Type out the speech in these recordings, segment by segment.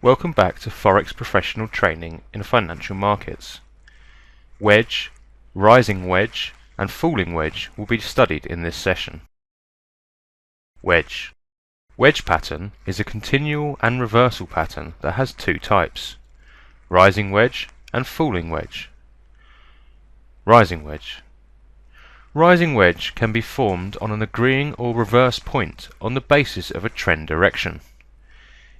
Welcome back to Forex Professional Training in Financial Markets. Wedge, rising wedge and falling wedge will be studied in this session. Wedge. Wedge pattern is a continual and reversal pattern that has two types: rising wedge and falling wedge. Rising wedge. Rising wedge can be formed on an agreeing or reverse point on the basis of a trend direction.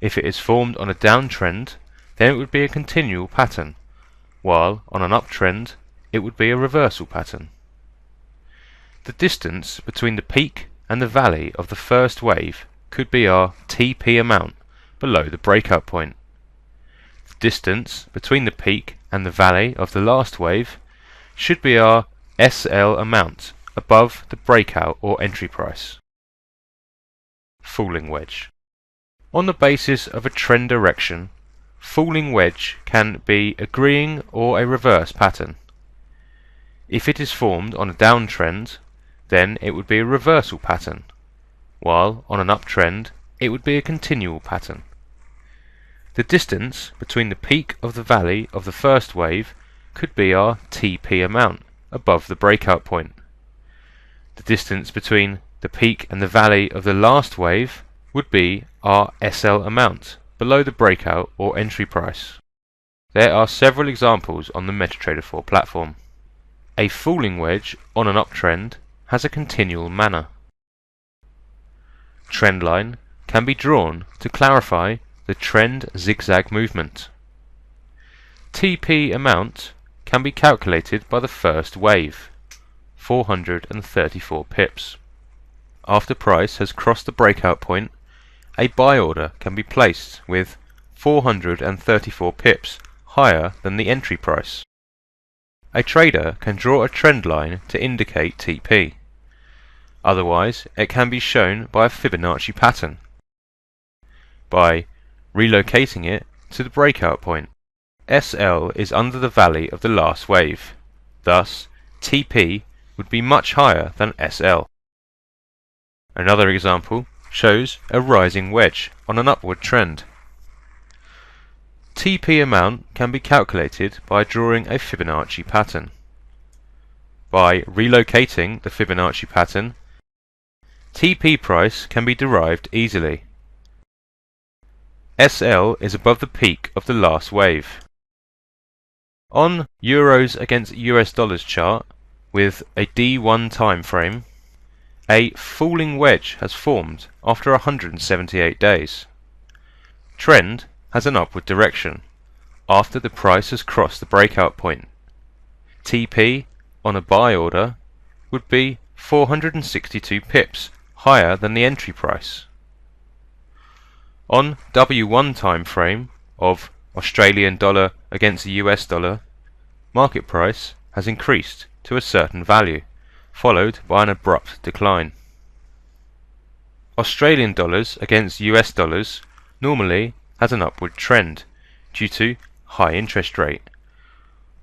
If it is formed on a downtrend, then it would be a continual pattern, while on an uptrend it would be a reversal pattern. The distance between the peak and the valley of the first wave could be our TP amount below the breakout point. The distance between the peak and the valley of the last wave should be our SL amount above the breakout or entry price. Falling wedge. On the basis of a trend direction, falling wedge can be agreeing or a reverse pattern. If it is formed on a downtrend, then it would be a reversal pattern, while on an uptrend it would be a continual pattern. The distance between the peak of the valley of the first wave could be our TP amount above the breakout point. The distance between the peak and the valley of the last wave would be our SL amount below the breakout or entry price. There are several examples on the MetaTrader 4 platform. A falling wedge on an uptrend has a continual manner. Trend line can be drawn to clarify the trend zigzag movement. TP amount can be calculated by the first wave, 434 pips. After price has crossed the breakout point, a buy order can be placed with 434 pips higher than the entry price. A trader can draw a trend line to indicate TP. Otherwise, it can be shown by a Fibonacci pattern, by relocating it to the breakout point. SL is under the valley of the last wave, thus TP would be much higher than SL. Another example shows a rising wedge on an upward trend. TP amount can be calculated by drawing a Fibonacci pattern. By relocating the Fibonacci pattern, TP price can be derived easily. SL is above the peak of the last wave. On Euros against US dollars chart with a D1 time frame, a falling wedge has formed after 178 days. Trend has an upward direction after the price has crossed the breakout point. TP on a buy order would be 462 pips higher than the entry price. On W1 time frame of Australian dollar against the US dollar, market price has increased to a certain value, followed by an abrupt decline. Australian dollars against US dollars normally has an upward trend due to high interest rate,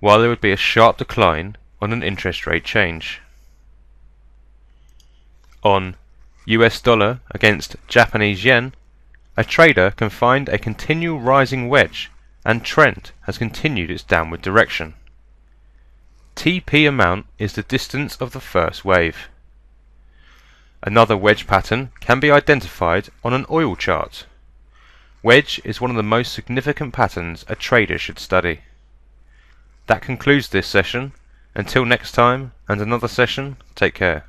while there would be a sharp decline on an interest rate change. On US dollar against Japanese yen, a trader can find a continual rising wedge and trend has continued its downward direction. TP amount is the distance of the first wave. Another wedge pattern can be identified on an oil chart. Wedge is one of the most significant patterns a trader should study. That concludes this session. Until next time and another session, take care.